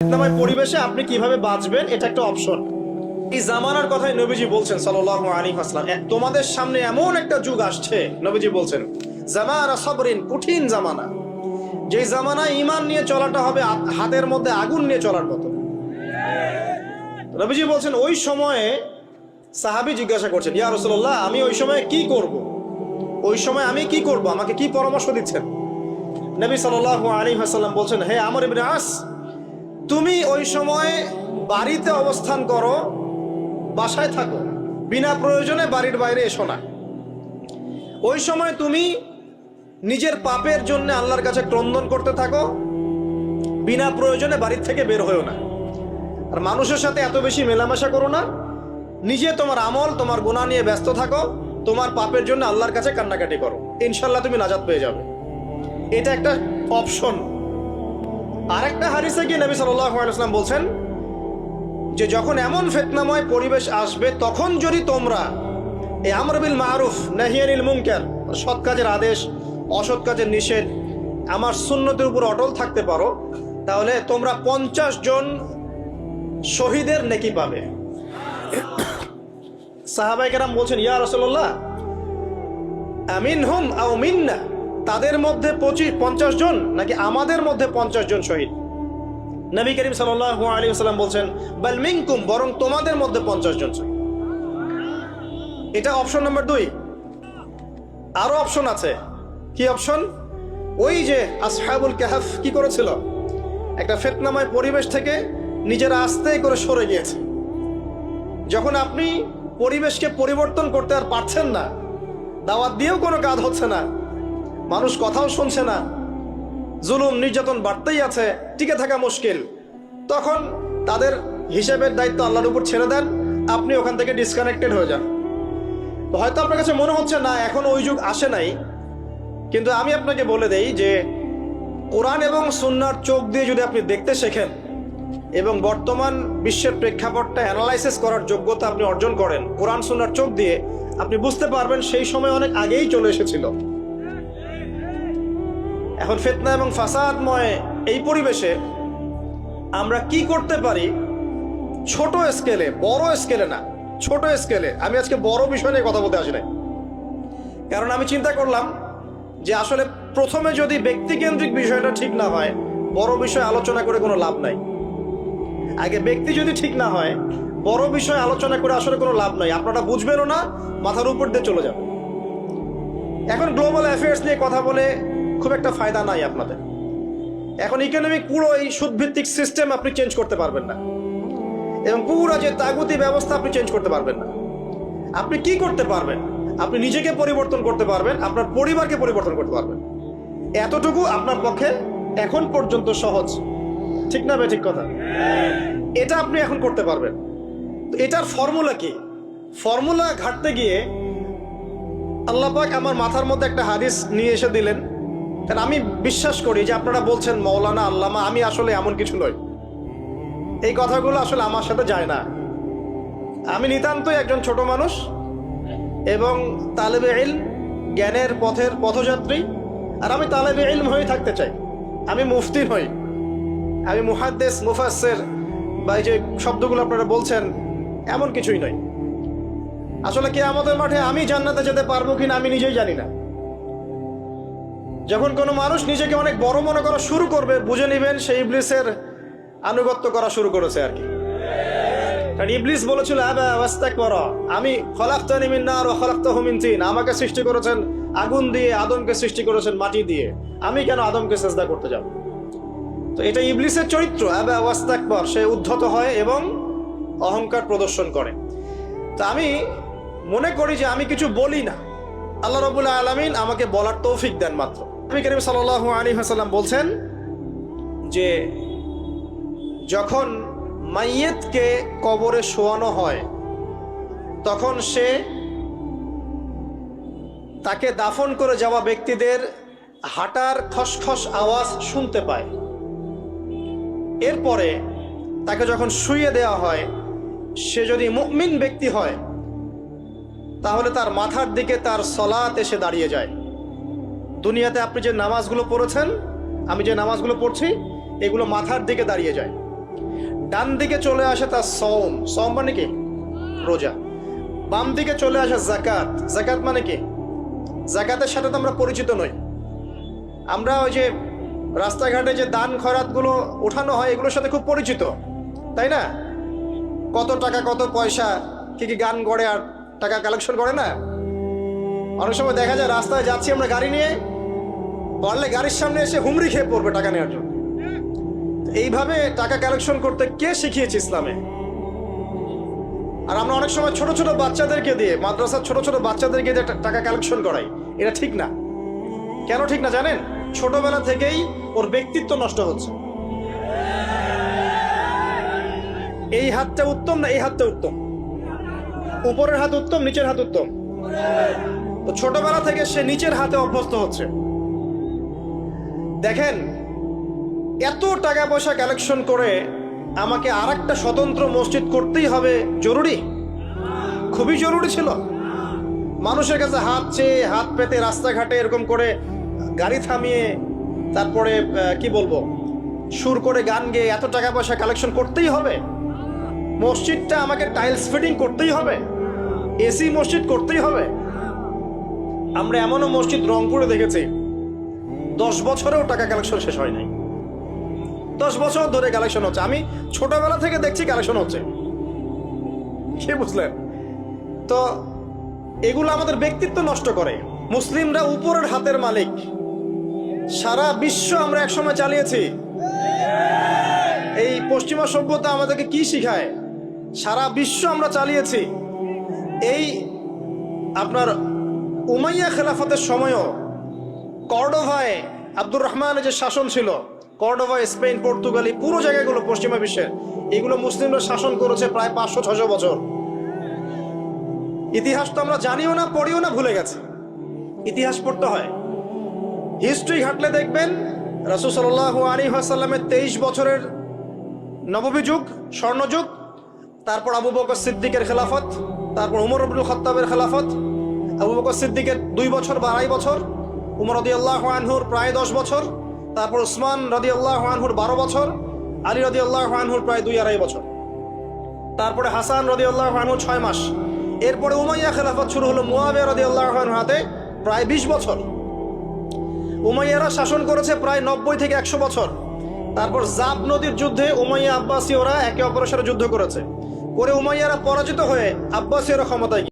ফিতনাময় পরিবেশে আপনি কিভাবে বাঁচবেন এটা একটা অপশন। এই জামানার কথাই নবীজি বলছেন সাল্লাল্লাহু আলাইহি ওয়াসাল্লাম, তোমাদের সামনে এমন একটা যুগ আসছে, নবীজি বলছেন জামানা সাবরিন, কঠিন জামানা, যে জামানায় ঈমান নিয়ে চলাটা হবে হাতের মধ্যে আগুন নিয়ে চলার মতো। নবীজি বলছেন ওই সময়ে সাহাবী জিজ্ঞাসা করছেন, ইয়া রাসূলুল্লাহ, আমি ওই সময়ে কি করব? ওই সময় আমি কি করব, আমাকে কি পরামর্শ দিচ্ছেন? নবী সাল্লাল্লাহু আলাইহি ওয়াসাল্লাম বলছেন, হে আমর ইবনে আস, তুমি ওই সময় বাড়িতে অবস্থান করো, বাসায় থাকো, বিনা প্রয়োজনে বাড়ির বাইরে এসো না। ওই সময় তুমি নিজের পাপের জন্য আল্লাহর কাছে ক্রন্দন করতে থাকো, বিনা প্রয়োজনে বাড়ির থেকে বের হয়েও না। আর মানুষের সাথে এত বেশি মেলামেশা করো না, নিজে তোমার আমল, তোমার গুনাহ নিয়ে ব্যস্ত থাকো, তোমার পাপের জন্য আল্লাহর কাছে কান্নাকাটি করো, ইনশাল্লাহ তুমি নাজাত পেয়ে যাবে। এটা একটা অপশন। আরেকটা হাদিসে গিয়ে নবী সাল্লাল্লাহু আলাইহি ওয়াসাল্লাম বলছেন যে যখন এমন ফিতনাময় পরিবেশ আসবে, তখন যদি তোমরা এই আমর বিল মারুফ নাহি আনিল মুনকার, সৎ কাজের আদেশ, অসৎ কাজের নিষেধ, আমার সুন্নতের উপর অটল থাকতে পারো, তাহলে তোমরা 50 জন শহীদের নেকি পাবে। সাহাবায়ে কেরাম বলছেন, ইয়া রাসূলুল্লাহ, আমিনহুম আও মিন্না, তাদের মধ্যে 50 জন নাকি আমাদের মধ্যে 50 জন শহীদ? নবী করিম সাল্লাল্লাহু আলাইহি ওয়াসাল্লাম বলছেন, বাল মিনকুম, বরং তোমাদের মধ্যে 50 জন শহীদ। এটা অপশন নাম্বার 2। আরো অপশন আছে। কি অপশন? ওই যে আসহাবুল কাহফ কি করেছিল, একটা ফিতনাময় পরিবেশ থেকে নিজেরা আস্তে করে সরে গিয়েছে। যখন আপনি পরিবেশকে পরিবর্তন করতে আর পারছেন না, দাওয়াত দিয়েও কোনো কাজ হচ্ছে না, মানুষ কথাও শুনছে না, জুলুম নির্যাতন বাড়তেই আছে, টিকে থাকা মুশকিল, তখন তাদের হিসেবের দায়িত্ব আল্লাহর উপর ছেড়ে দেন, আপনি ওখান থেকে ডিসকানেক্টেড হয়ে যান। তো হয়তো আপনার কাছে মনে হচ্ছে না এখন ওই যুগ আসে নাই, কিন্তু আমি আপনাকে বলে দেই যে কোরআন এবং সুন্নাহর চোখ দিয়ে যদি আপনি দেখতে শেখেন এবং বর্তমান বিশ্বের প্রেক্ষাপটটা অ্যানালাইসিস করার যোগ্যতা আপনি অর্জন করেন কোরআন সুন্নাহর চোখ দিয়ে, আপনি বুঝতে পারবেন সেই সময় অনেক আগেই চলে এসেছিল। এখন ফিতনা এবং ফাসাদময় এই পরিবেশে আমরা কি করতে পারি, ছোট স্কেলে, বড় স্কেলে না, ছোট স্কেলে। আমি আজকে বড় বিষয় নিয়ে কথা বলতে আসি নাই, কারণ আমি চিন্তা করলাম যে আসলে প্রথমে যদি ব্যক্তিকেন্দ্রিক বিষয়টা ঠিক না হয়, বড় বিষয় আলোচনা করে কোনো লাভ নাই। আগে ব্যক্তি যদি ঠিক না হয়, বড় বিষয় আলোচনা করে আসলে কোনো লাভ নাই, আপনারা বুঝবেনও না, মাথার উপর দিয়ে চলে যাবে। এখন গ্লোবাল অ্যাফেয়ার্স নিয়ে কথা বলে খুব একটা ফায়দা নাই আপনাদের। এখন ইকোনমিক পুরো এই সুদভিত্তিক সিস্টেম আপনি চেঞ্জ করতে পারবেন না, এবং পুরো যে তাগুতি ব্যবস্থা আপনি চেঞ্জ করতে পারবেন না। আপনি কি করতে পারবেন? আপনি নিজেকে পরিবর্তন করতে পারবেন, আপনার পরিবারকে পরিবর্তন করতে পারবেন। এতটুকু আপনার পক্ষে এখন পর্যন্ত সহজ, ঠিক না ভাই? ঠিক কথা। এটা আপনি এখন করতে পারবেন। তো এটার ফর্মুলা কি? ফর্মুলা ঘাটতে গিয়ে আল্লাহ পাক আমার মাথার মধ্যে একটা হাদিস নিয়ে এসে দিলেন। কারণ আমি বিশ্বাস করি যে আপনারা বলছেন মাওলানা, আল্লামা, আমি আসলে এমন কিছু নই, এই কথাগুলো আসলে আমার সাথে যায় না। আমি নিতান্তই একজন ছোট মানুষ এবং তালেবে ইলম, জ্ঞানের পথের পথযাত্রী। আর আমি তালেবে ইলম হয়ে থাকতে চাই। আমি মুফতি নই, আমি মুহাদ্দিস, মুফাসসির বা এই যে শব্দগুলো আপনারা বলছেন, এমন কিছুই নয়। আসলে কিয়ামতের মাঠে আমি জান্নাতে যেতে পারবো কিনা আমি নিজেই জানি না। যখন কোনো মানুষ নিজেকে অনেক বড় মনে করা শুরু করবে, বুঝে নেবেন সেই ইবলিসের আনুগত্য করা শুরু করেছে আর কি। কারণ ইবলিস বলেছিল, আবা ওয়াস্তাকবারা, আমি খলাকতানি মিন নার ওয়া খলাকতাহু মিন তিন, আমাকে সৃষ্টি করেছেন আগুন দিয়ে, আদমকে সৃষ্টি করেছেন মাটি দিয়ে, আমি কেন আদমকে সিজদা করতে যাব? তো এটা ইবলিসের চরিত্র, আবা ওয়াস্তাকবার, সে উদ্ধত হয় এবং অহংকার প্রদর্শন করে। তো আমি মনে করি যে আমি কিছু বলি না, আল্লাহ রাব্বুল আলামিন আমাকে বলার তৌফিক দেন মাত্র। নবী করিম সাল্লাল্লাহু আলাইহি ওয়াসাল্লাম বলছেন যে যখন মাইয়েতকে কবরে শোয়ানো হয়, তখন সে তাকে দাফন করে যাওয়া ব্যক্তিদের হাঁটার খসখস আওয়াজ শুনতে পায়। এরপরে তাকে যখন শুইয়ে দেওয়া হয়, সে যদি মুমিন ব্যক্তি হয়, তাহলে তার মাথার দিকে তার সলাত এসে দাঁড়িয়ে যায়। দুনিয়াতে আপনি যে নামাজগুলো পড়েছেন, আমি যে নামাজগুলো পড়ছি, এগুলো মাথার দিকে দাঁড়িয়ে যায়। ডান দিকে চলে আসে তার সওম, সওম মানে কি? রোজা। বাম দিকে চলে আসে যাকাত, যাকাত মানে কি? যাকাতের সাথে তো আমরা পরিচিত নই। আমরা ওই যে রাস্তাঘাটে যে দান খয়রাতগুলো উঠানো হয় এগুলোর সাথে খুব পরিচিত, তাই না? কত টাকা কত পয়সা, কি কি গান গড়ে আর টাকা কালেকশন করে না। অনেক সময় দেখা যায় রাস্তায় যাচ্ছি আমরা গাড়ি নিয়ে, পারলে গাড়ির সামনে এসে হুমড়ি খেয়ে পড়বে টাকা নেওয়ার জন্য। এইভাবে টাকা কালেকশন করতে কে শিখিয়েছে ইসলামে? আর আমরা অনেক সময় ছোট ছোট বাচ্চাদেরকে দিয়ে, মাদ্রাসার ছোট ছোট বাচ্চাদেরকে দিয়ে টাকা কালেকশন করাই। এটা ঠিক না। কেন ঠিক না জানেন? ছোটবেলা থেকেই ওর ব্যক্তিত্ব নষ্ট হচ্ছে। এই হাতটা উত্তম না এই হাতটা উত্তম? উপরের হাত উত্তম, নিচের হাত উত্তম? তো ছোটবেলা থেকে সে নিচের হাতে অভ্যস্ত হচ্ছে। দেখেন, এত টাকা পয়সা কালেকশন করে আমাকে আর একটা স্বতন্ত্র মসজিদ করতেই হবে জরুরি? খুবই জরুরি ছিল। মানুষের কাছে হাত চেয়ে, হাত পেতে রাস্তাঘাটে এরকম করে গাড়ি থামিয়ে, তারপরে কি বলবো, সুর করে গান গেয়ে এত টাকা পয়সা কালেকশন করতেই হবে? মসজিদটা আমাকে টাইলস ফিটিং করতেই হবে? এসি মসজিদ করতেই হবে? আমরা এমনও মসজিদ রংপুরে দেখেছি 10 বছরেও টাকা কালেকশন শেষ হয় নাই। 10 বছর ধরে কালেকশন হচ্ছে। আমি ছোটবেলা থেকে দেখছি কালেকশন হচ্ছে। কি বুঝলেন? তো এগুলো আমাদের ব্যক্তিত্ব নষ্ট করে। মুসলিমরা উপরের হাতের মালিক। সারা বিশ্ব আমরা একসময় চালিয়েছি। এই পশ্চিমা সভ্যতা আমাদেরকে কি শিখায়? সারা বিশ্ব আমরা চালিয়েছি। এই আপনার উমাইয়া খেলাফতের সময়ও কর্ডোভায় আব্দুর রহমানের যে শাসন ছিল, কর্ডোভা, স্পেন, পর্তুগালি, পুরো জায়গাগুলো পশ্চিমা বিশ্বের, এগুলো মুসলিমরা শাসন করেছে প্রায় 500-600 বছর। ইতিহাস তো আমরা জানিও না, পড়িও না, ভুলে গেছে। ইতিহাস পড়তে হয়। হিস্ট্রি ঘাটলে দেখবেন রাসূল সাল্লাল্লাহু আলাইহি ওয়াসাল্লামের 23 বছরের নববী যুগ, স্বর্ণযুগ, তারপর আবু বকর সিদ্দিকের খেলাফত, তারপর উমর ইবনুল খাত্তাবের খেলাফত। আবু বকর সিদ্দিকের 2 বছর বা 2.5 বছর, উমর রাদিয়াল্লাহু আনহুর প্রায় 10 বছর, তারপর উসমান রাদিয়াল্লাহু আনহুর 12 বছর, আলী রাদিয়াল্লাহু আনহুর প্রায় 2-2.5 বছর, তারপরে হাসান রাদিয়াল্লাহু আনহু 6 মাস। এরপরে উমাইয়া খেলাফত শুরু হলো মুয়াবিয়া রাদিয়াল্লাহু আনহুর হাতে, প্রায় 20 বছর। উমাইয়ারা শাসন করেছে প্রায় 90 থেকে 100 বছর। তারপর জাব নদীর যুদ্ধে উমাইয়া আব্বাসীয়রা একে অপরের সাথে যুদ্ধ করেছে, করে উমাইয়ারা পরাজিত হয়ে আব্বাসীয়রা ক্ষমতায়